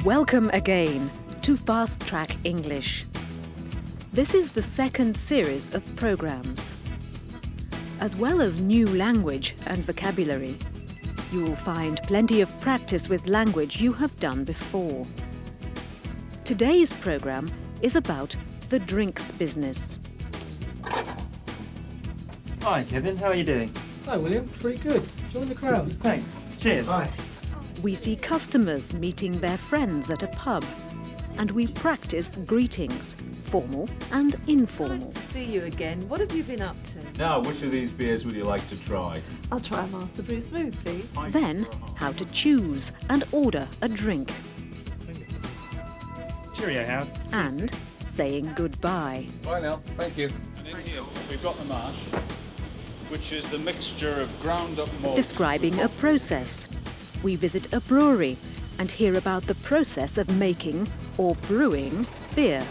Welcome again to Fast Track English. This is the second series of programs. As well as new language and vocabulary, you will find plenty of practice with language you have done before. Today's program is about the drinks business. Hi Kevin, how are you doing? Hi William, pretty good. Join the crowd. Thanks. Cheers. Hi. We see customers meeting their friends at a pub, and we practice greetings, formal and informal. Nice to see you again. What have you been up to? Now, which of these beers would you like to try? I'll try a Master Brew Smooth, please. Then, how to choose and order a drink, Cheerio, Howard. and saying goodbye. Bye now, thank you. And in here we've got the mash, which is the mixture of ground up malt. Describing a process. We visit a brewery and hear about the process of making or brewing beer.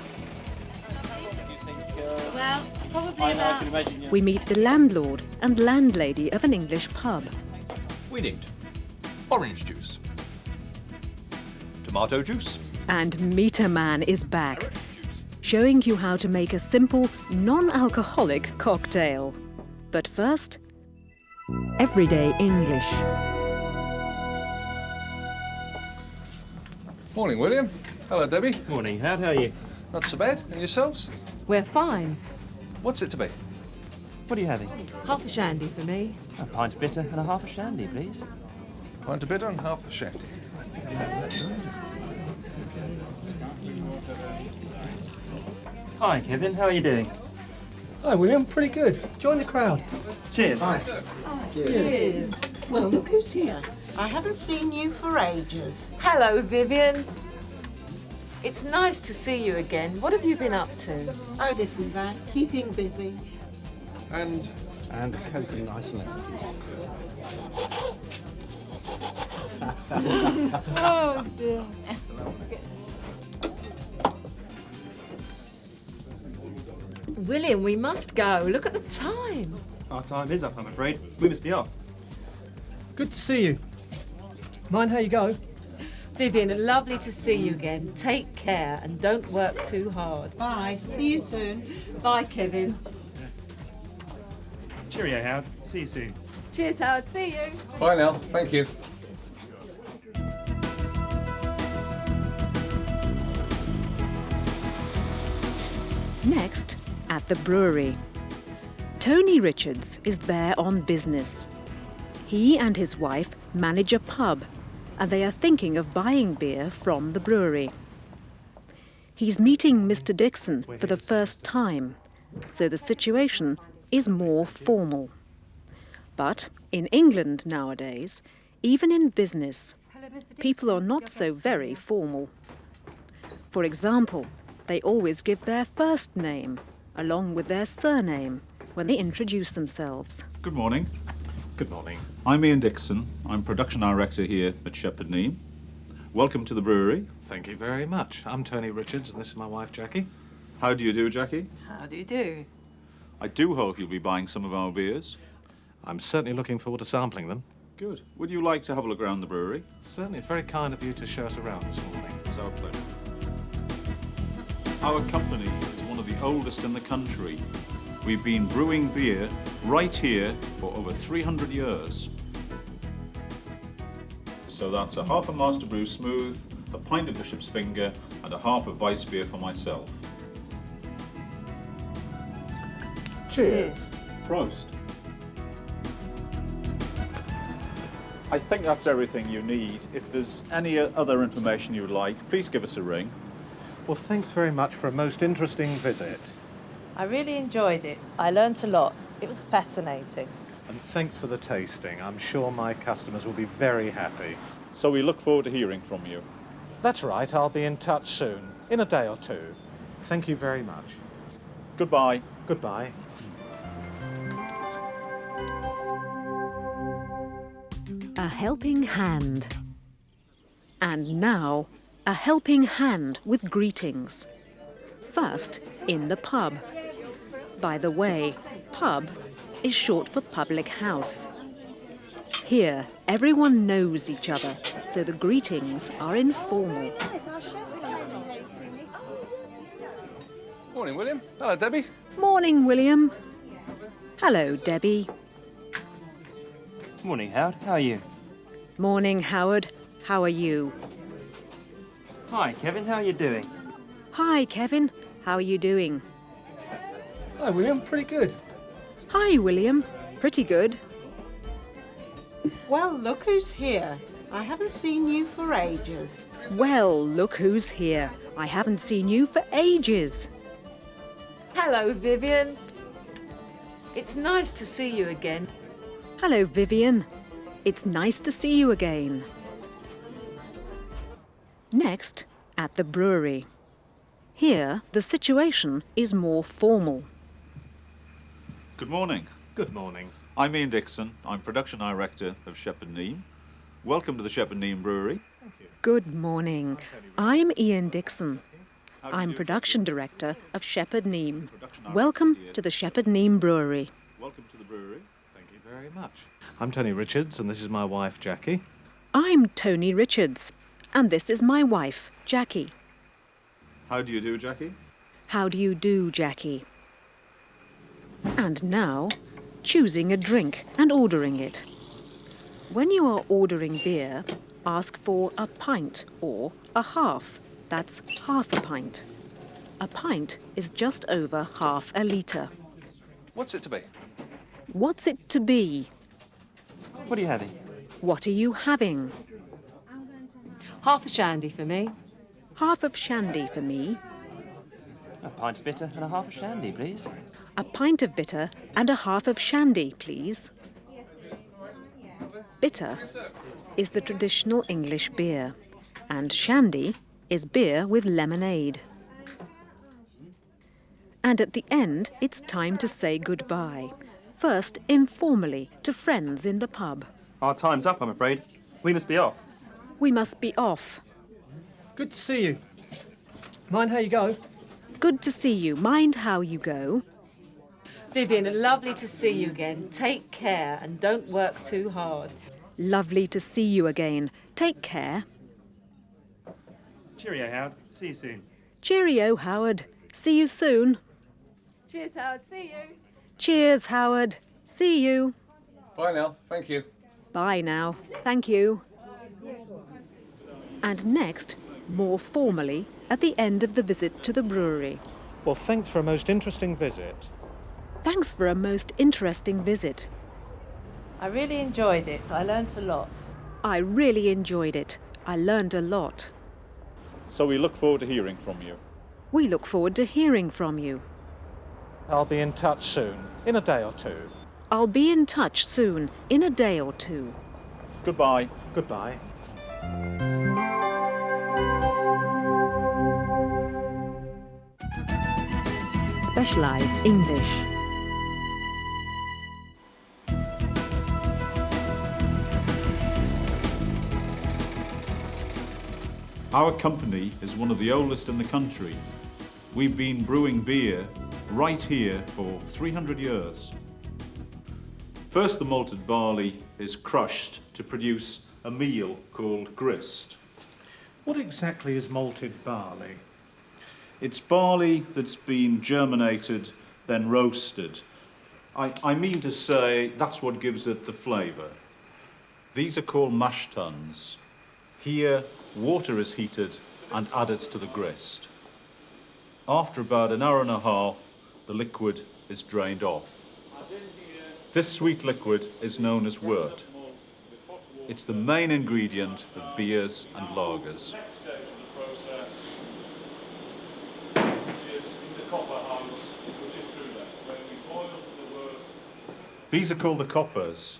Well, probably about... We meet the landlord and landlady of an English pub. We need orange juice, tomato juice, And Meter Man is back, showing you how to make a simple, non-alcoholic cocktail. But first, everyday English. Morning, William. Hello, Debbie. Morning, Howard, how are you? Not so bad. And yourselves? We're fine. What's it to be? What are you having? Half a shandy for me. A pint of bitter and a half a shandy, please. Pint of bitter and half a shandy. Hi Kevin, how are you doing? Hi William, pretty good. Join the crowd. Cheers. Hi. Cheers. Well, look who's here. I haven't seen you for ages. Hello, Vivian. It's nice to see you again. What have you been up to? Oh, this and that. Keeping busy. And a Coke and nice lemons. Oh, dear. William, we must go. Look at the time. Our time is up, I'm afraid. We must be off. Good to see you. Mind how you go? Vivian, lovely to see you again. Take care and don't work too hard. Bye. See you soon. Bye, Kevin. Cheerio, Howard. See you soon. Cheers, Howard. See you. bye now, thank you. Next, at the brewery. Tony Richards is there on business. He and his wife manage a pub, and they are thinking of buying beer from the brewery. He's meeting Mr. Dixon for the first time, so the situation is more formal. But in England nowadays, even in business, people are not so very formal. For example, they always give their first name, along with their surname, when they introduce themselves. Good morning. Good morning. I'm Ian Dixon. I'm production director here at Shepherd Neame. Welcome to the brewery. Thank you very much. I'm Tony Richards and this is my wife Jackie. How do you do, Jackie? How do you do? I do hope you'll be buying some of our beers. I'm certainly looking forward to sampling them. Good. Would you like to have a look around the brewery? Certainly, it's very kind of you to show us around this morning. It's our pleasure. Our company is one of the oldest in the country. We've been brewing beer right here for over 300 years. So that's a half a Master Brew Smooth, a pint of Bishop's Finger, and a half of Weiss beer for myself. Cheers. Prost. I think that's everything you need. If there's any other information you'd like, please give us a ring. Well, thanks very much for a most interesting visit. I really enjoyed it. I learnt a lot. It was fascinating. And thanks for the tasting. I'm sure my customers will be very happy. So we look forward to hearing from you. That's right, I'll be in touch soon, in a day or two. Thank you very much. Goodbye. Goodbye. A helping hand. And now, a helping hand with greetings. First, in the pub. By the way, pub is short for public house. Here, everyone knows each other, so the greetings are informal. Morning, William. Hello, Debbie. Morning, William. Hello, Debbie. Morning, Howard. How are you? Morning, Howard. How are you? Hi, Kevin. How are you doing? Hi, Kevin. How are you doing? Hi, William. Pretty good. Hi, William. Pretty good. Well, look who's here. I haven't seen you for ages. Well, look who's here. I haven't seen you for ages. Hello, Vivian. It's nice to see you again. Hello, Vivian. It's nice to see you again. Next, at the brewery. Here, the situation is more formal. Good morning. Good morning. I'm Ian Dixon. I'm production director of Shepherd Neame. Welcome to the Shepherd Neame Brewery. Good morning. I'm Ian Dixon. I'm production director of Shepherd Neame. Welcome to the Shepherd Neame Brewery. Welcome to the brewery. Thank you very much. I'm Tony Richards, and this is my wife, Jackie. I'm Tony Richards, and this is my wife, Jackie. How do you do, Jackie? How do you do, Jackie? And now, choosing a drink and ordering it. When you are ordering beer, ask for a pint or a half. That's half a pint. A pint is just over half a litre. What's it to be? What's it to be? What are you having? What are you having? Half a shandy for me. Half of shandy for me. A pint of bitter and a half of shandy, please. A pint of bitter and a half of shandy, please. Bitter is the traditional English beer, and shandy is beer with lemonade. And at the end, it's time to say goodbye. First, informally, to friends in the pub. Our time's up, I'm afraid. We must be off. We must be off. Good to see you. Mind how you go? Good to see you. Mind how you go. Vivian, lovely to see you again. Take care and don't work too hard. Lovely to see you again. Take care. Cheerio, Howard. See you soon. Cheerio, Howard. See you soon. Cheers, Howard. See you. Cheers, Howard. See you. Bye now. Thank you. Bye now. Thank you. And next, more formally, at the end of the visit to the brewery. Well, thanks for a most interesting visit. Thanks for a most interesting visit. I really enjoyed it. I learnt a lot. I really enjoyed it. I learned a lot. So we look forward to hearing from you. We look forward to hearing from you. I'll be in touch soon, in a day or two. I'll be in touch soon, in a day or two. Goodbye. Goodbye. Specialised English. Our company is one of the oldest in the country. We've been brewing beer right here for 300 years. First, the malted barley is crushed to produce a meal called grist. What exactly is malted barley? It's barley that's been germinated, then roasted. I mean to say that's what gives it the flavour. These are called mash tuns. Here, water is heated and added to the grist. After about an hour and a half, the liquid is drained off. This sweet liquid is known as wort. It's the main ingredient of beers and lagers. These are called the coppers.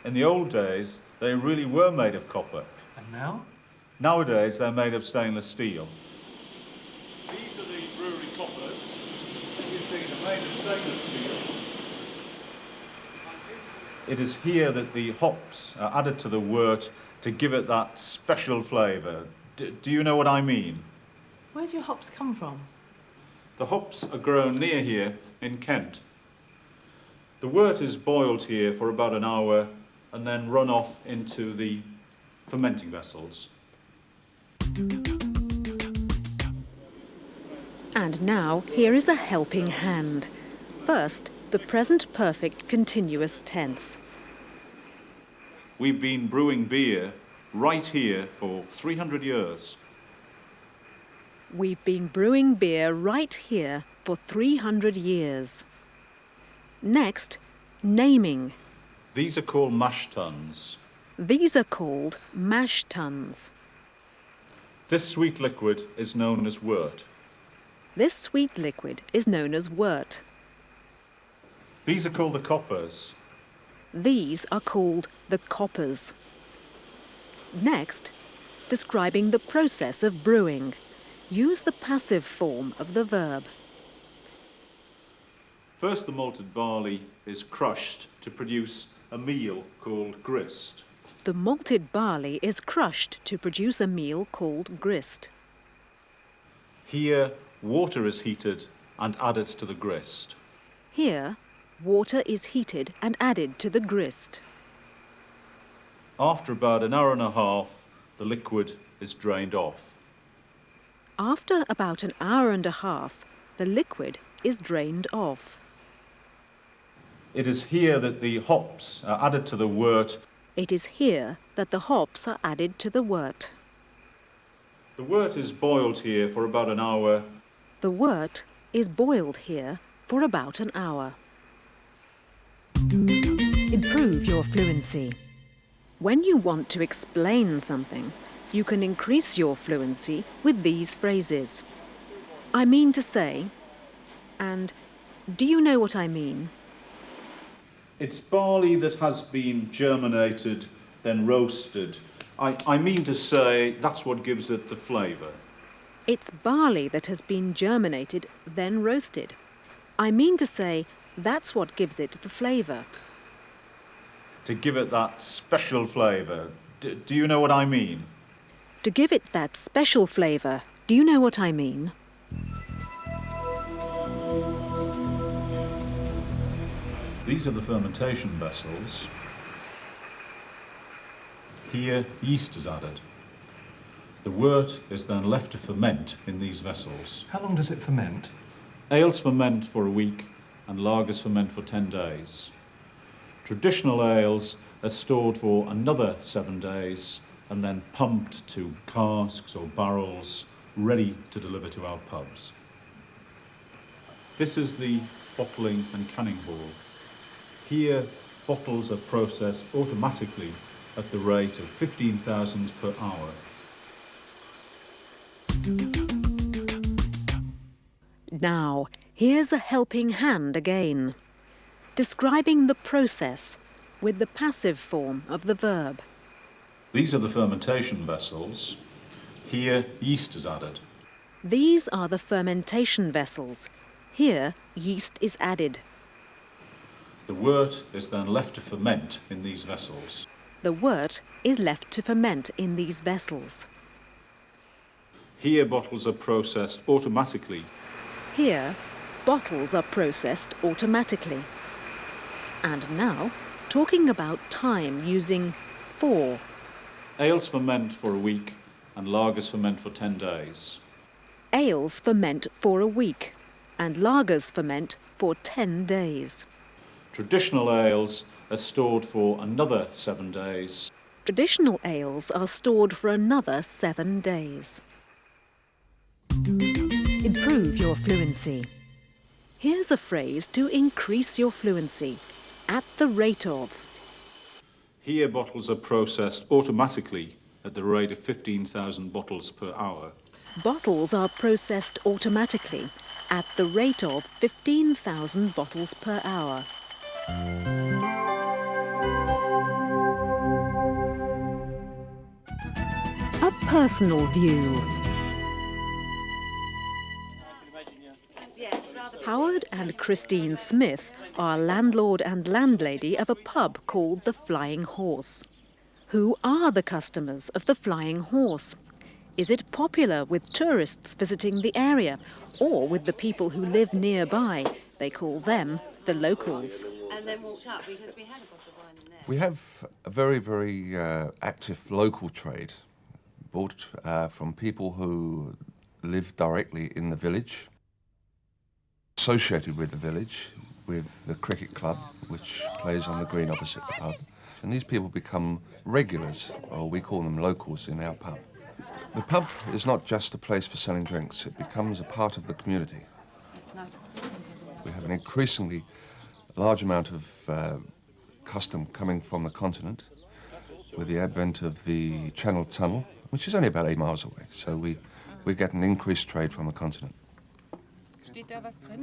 In the old days, they really were made of copper. And now? Nowadays, they're made of stainless steel. These are the brewery coppers. You see, they're made of stainless steel. It is here that the hops are added to the wort to give it that special flavour. Do you know what I mean? Where do your hops come from? The hops are grown near here in Kent. The wort is boiled here for about an hour and then run off into the fermenting vessels. And now, here is a helping hand. First, the present perfect continuous tense. We've been brewing beer right here for 300 years. We've been brewing beer right here for 300 years. Next, naming. These are called mash tuns. These are called mash tuns. This sweet liquid is known as wort. This sweet liquid is known as wort. These are called the coppers. These are called the coppers. Next, describing the process of brewing. Use the passive form of the verb. First, the malted barley is crushed to produce a meal called grist. The malted barley is crushed to produce a meal called grist. Here, water is heated and added to the grist. Here, water is heated and added to the grist. After about an hour and a half, the liquid is drained off. After about an hour and a half, the liquid is drained off. It is here that the hops are added to the wort. It is here that the hops are added to the wort. The wort is boiled here for about an hour. The wort is boiled here for about an hour. Improve your fluency. When you want to explain something, you can increase your fluency with these phrases. I mean to say, and do you know what I mean? It's barley that has been germinated, then roasted. I mean to say that's what gives it the flavour. It's barley that has been germinated, then roasted. I mean to say that's what gives it the flavour. To give it that special flavour. Do you know what I mean? To give it that special flavour. Do you know what I mean? These are the fermentation vessels. Here, yeast is added. The wort is then left to ferment in these vessels. How long does it ferment? Ales ferment for a week and lagers ferment for 10 days. Traditional ales are stored for another 7 days and then pumped to casks or barrels, ready to deliver to our pubs. This is the bottling and canning hall. Here, bottles are processed automatically at the rate of 15,000 per hour. Now, here's a helping hand again. Describing the process with the passive form of the verb. These are the fermentation vessels. Here, yeast is added. These are the fermentation vessels. Here, yeast is added. The wort is then left to ferment in these vessels. The wort is left to ferment in these vessels. Here, bottles are processed automatically. Here, bottles are processed automatically. And now, talking about time using for. Ales ferment for a week and lagers ferment for 10 days. Ales ferment for a week and lagers ferment for 10 days. Traditional ales are stored for another 7 days. Traditional ales are stored for another 7 days. Improve your fluency. Here's a phrase to increase your fluency. At the rate of. Here, bottles are processed automatically at the rate of 15,000 bottles per hour. Bottles are processed automatically at the rate of 15,000 bottles per hour. A personal view. Howard and Christine Smith are landlord and landlady of a pub called the Flying Horse. Who are the customers of the Flying Horse? Is it popular with tourists visiting the area or with the people who live nearby? They call them the locals. and then walked up because we had a bottle of wine in there. We have a very, very active local trade bought from people who live directly in the village, associated with the village, with the cricket club, which plays on the green opposite the pub. And these people become regulars, or we call them locals, in our pub. The pub is not just a place for selling drinks, it becomes a part of the community. It's nice to see you. We have an increasingly large amount of custom coming from the continent with the advent of the Channel Tunnel, which is only about 8 miles away, so we get an increased trade from the continent.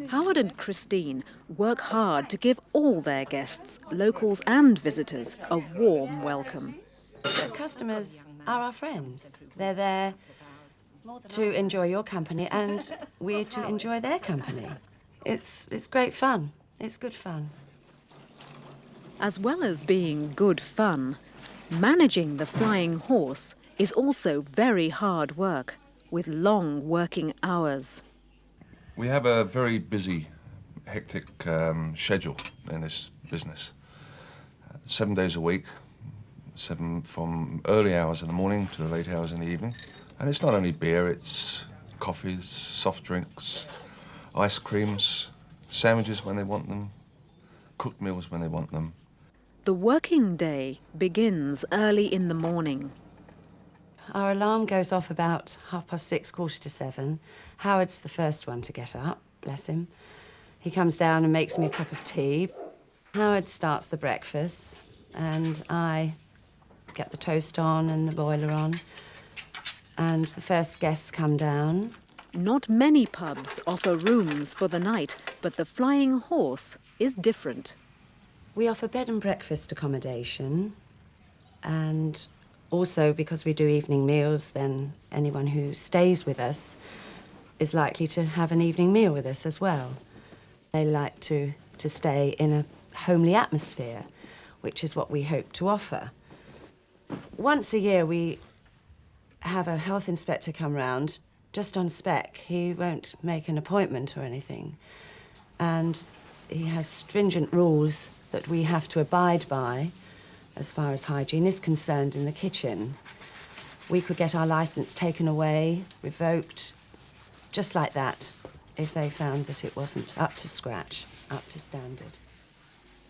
Howard and Christine work hard to give all their guests, locals and visitors, a warm welcome. The customers are our friends. They're there to enjoy your company and we're to enjoy their company. It's great fun. It's good fun. As well as being good fun, managing the flying horse is also very hard work, with long working hours. We have a very busy, hectic schedule in this business. 7 days a week, 7 from early hours in the morning to the late hours in the evening. And it's not only beer, it's coffees, soft drinks, ice creams, sandwiches when they want them, cooked meals when they want them. The working day begins early in the morning. Our alarm goes off about 6:30, 7:15. Howard's the first one to get up, bless him. He comes down and makes me a cup of tea. Howard starts the breakfast and I get the toast on and the boiler on. And the first guests come down. Not many pubs offer rooms for the night, but the Flying Horse is different. We offer bed and breakfast accommodation, and also because we do evening meals, then anyone who stays with us is likely to have an evening meal with us as well. They like to stay in a homely atmosphere, which is what we hope to offer. Once a year we have a health inspector come round, just on spec. He won't make an appointment or anything. And he has stringent rules that we have to abide by as far as hygiene is concerned in the kitchen. We could get our licence taken away, revoked, just like that, if they found that it wasn't up to scratch, up to standard.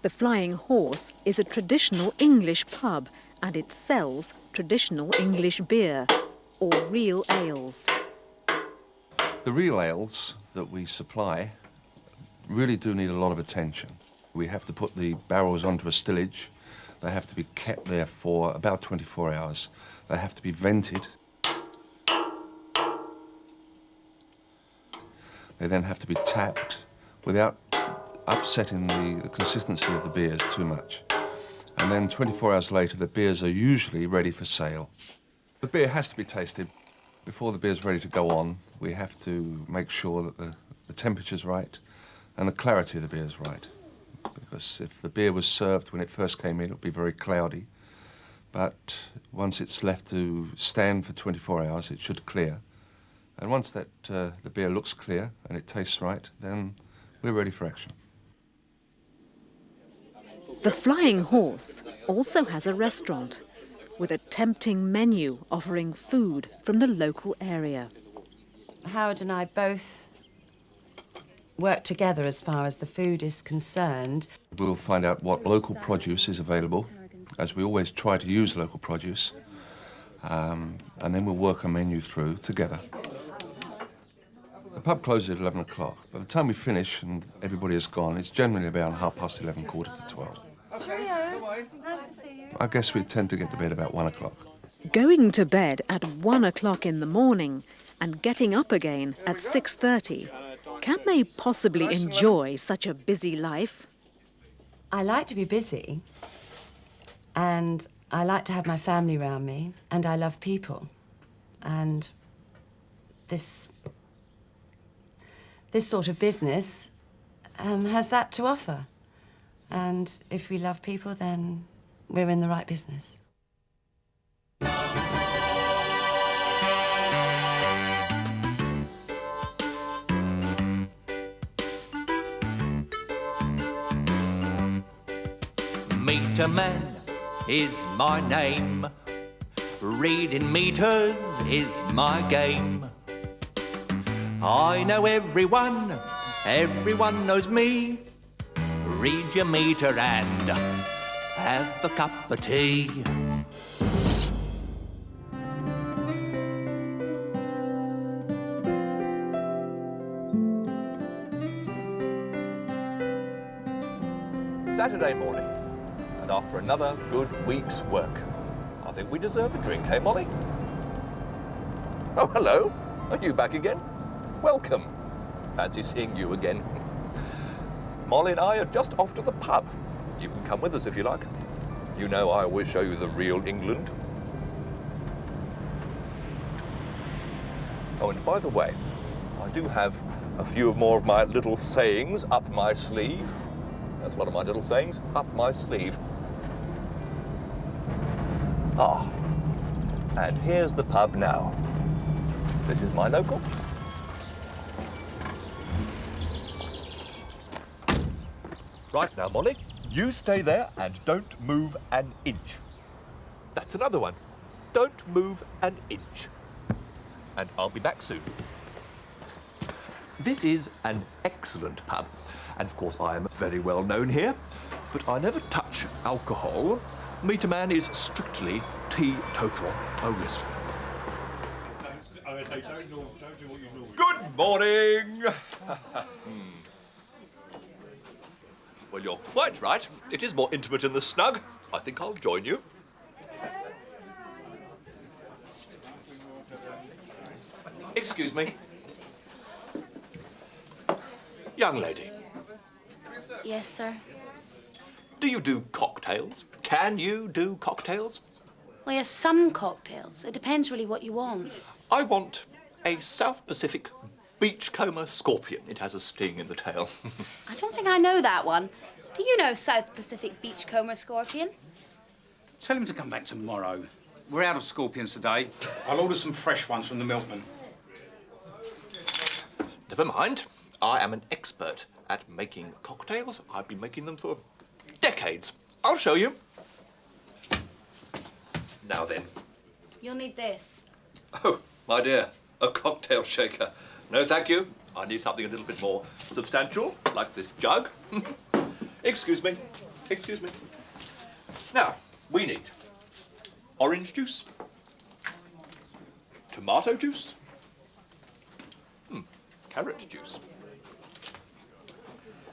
The Flying Horse is a traditional English pub, and it sells traditional English beer, or real ales. The real ales that we supply really do need a lot of attention. We have to put the barrels onto a stillage. They have to be kept there for about 24 hours. They have to be vented. They then have to be tapped without upsetting the consistency of the beers too much. And then 24 hours later, the beers are usually ready for sale. The beer has to be tasted before the beer's ready to go on. We have to make sure that the temperature's right and the clarity of the beer's right. Because if the beer was served when it first came in, it would be very cloudy. But once it's left to stand for 24 hours, it should clear. And once that the beer looks clear and it tastes right, then we're ready for action. The Flying Horse also has a restaurant with a tempting menu offering food from the local area. Howard and I both work together as far as the food is concerned. We'll find out what local produce is available, as we always try to use local produce, and then we'll work a menu through together. The pub closes at 11 o'clock. By the time we finish and everybody is gone, it's generally about 11:30, 12. Cheerio. Nice to see you. I guess we tend to get to bed about 1 o'clock. Going to bed at 1 o'clock in the morning and getting up again at 6:30. Can they possibly enjoy such a busy life? I like to be busy, and I like to have my family around me, and I love people. And this sort of business has that to offer. And if we love people, then we're in the right business. Meter man is my name. Reading meters is my game. I know everyone, everyone knows me. Read your meter and have a cup of tea. Saturday morning, and after another good week's work, I think we deserve a drink, hey, Molly? Oh, hello. Are you back again? Welcome. Fancy seeing you again. Molly and I are just off to the pub. You can come with us if you like. You know I always show you the real England. Oh, and by the way, I do have a few more of my little sayings up my sleeve. That's one of my little sayings, up my sleeve. Ah, and here's the pub now. This is my local. Right now, Molly, you stay there and don't move an inch. That's another one. Don't move an inch. And I'll be back soon. This is an excellent pub. And of course, I am very well known here, but I never touch alcohol. Meter man is strictly teetotal. Oh, yes. Good morning. Well, you're quite right. It is more intimate in the snug. I think I'll join you. Excuse me. Young lady. Yes, sir. Do you do cocktails? Can you do cocktails? Well, yes, some cocktails. It depends really what you want. I want a South Pacific beachcomber scorpion. It has a sting in the tail. I don't think I know that one. Do you know South Pacific beachcomber scorpion? Tell him to come back tomorrow. We're out of scorpions today. I'll order some fresh ones from the milkman. Never mind. I am an expert at making cocktails. I've been making them for decades. I'll show you. Now then. You'll need this. Oh, my dear, a cocktail shaker. No, thank you. I need something a little bit more substantial, like this jug. Excuse me. Excuse me. Now, we need orange juice, tomato juice, carrot juice,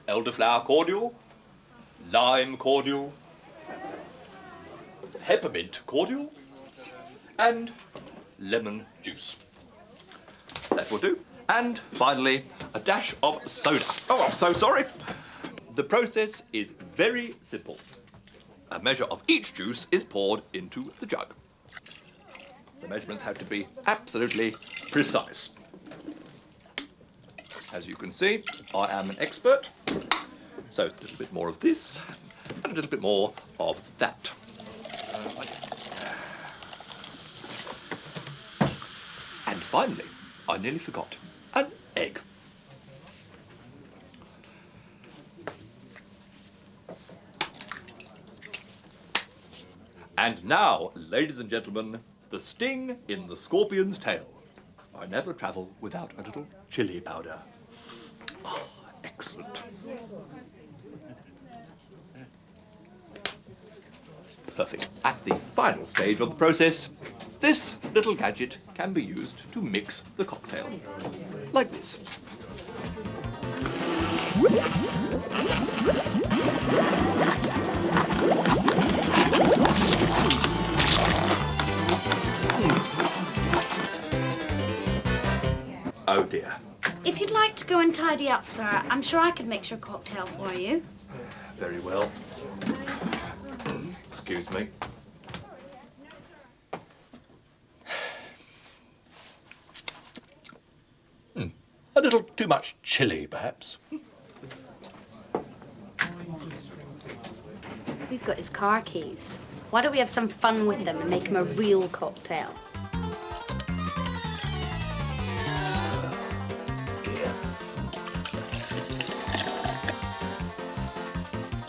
elderflower cordial, lime cordial, peppermint cordial, and lemon juice. That will do. And finally, a dash of soda. Oh, I'm so sorry. The process is very simple. A measure of each juice is poured into the jug. The measurements have to be absolutely precise. As you can see, I am an expert. So a little bit more of this and a little bit more of that. And finally, I nearly forgot, an egg. And now, ladies and gentlemen, the sting in the scorpion's tail. I never travel without a little chili powder. Oh, excellent. Perfect. At the final stage of the process, this little gadget can be used to mix the cocktail. Like this. Oh dear. If you'd like to go and tidy up, sir, I'm sure I could mix your cocktail for you. Very well. Excuse me. A little too much chili, perhaps. We've got his car keys. Why don't we have some fun with them and make him a real cocktail?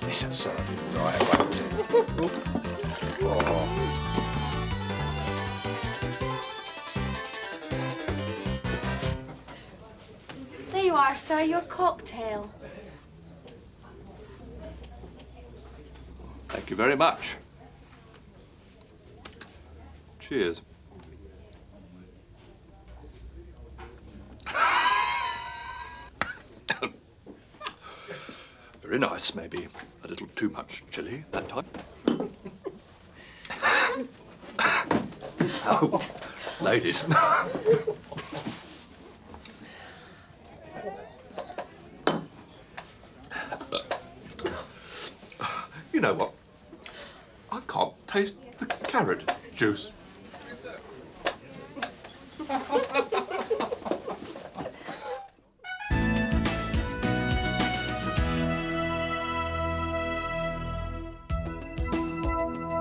This'll serve him right, won't it? There you are, sir, your cocktail. Thank you very much. Cheers. Very nice, maybe a little too much chili that time. Oh, ladies. You know what? I can't taste the carrot juice.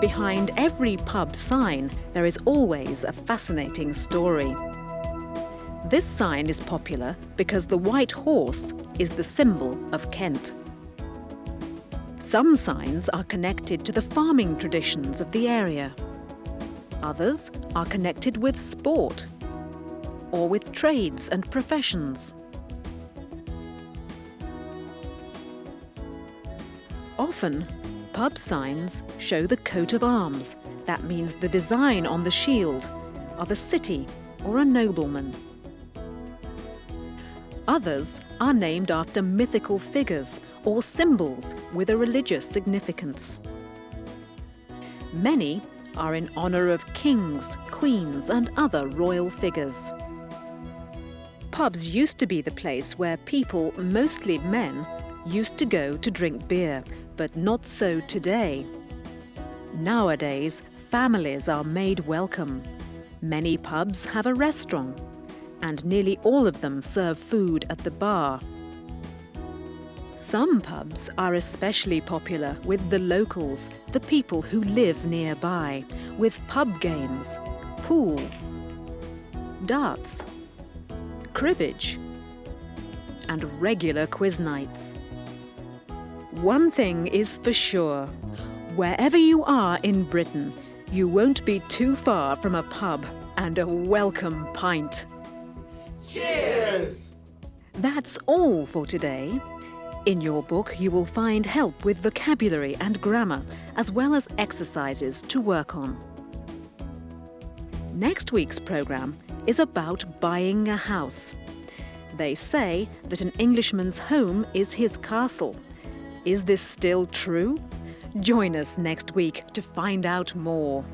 Behind every pub sign, there is always a fascinating story. This sign is popular because the white horse is the symbol of Kent. Some signs are connected to the farming traditions of the area. Others are connected with sport or with trades and professions. Often, pub signs show the coat of arms. That means the design on the shield of a city or a nobleman. Others are named after mythical figures or symbols with a religious significance. Many are in honor of kings, queens, and other royal figures. Pubs used to be the place where people, mostly men, used to go to drink beer, but not so today. Nowadays, families are made welcome. Many pubs have a restaurant, and nearly all of them serve food at the bar. Some pubs are especially popular with the locals, the people who live nearby, with pub games, pool, darts, cribbage, and regular quiz nights. One thing is for sure, wherever you are in Britain, you won't be too far from a pub and a welcome pint. Cheers! That's all for today. In your book, you will find help with vocabulary and grammar, as well as exercises to work on. Next week's programme is about buying a house. They say that an Englishman's home is his castle. Is this still true? Join us next week to find out more.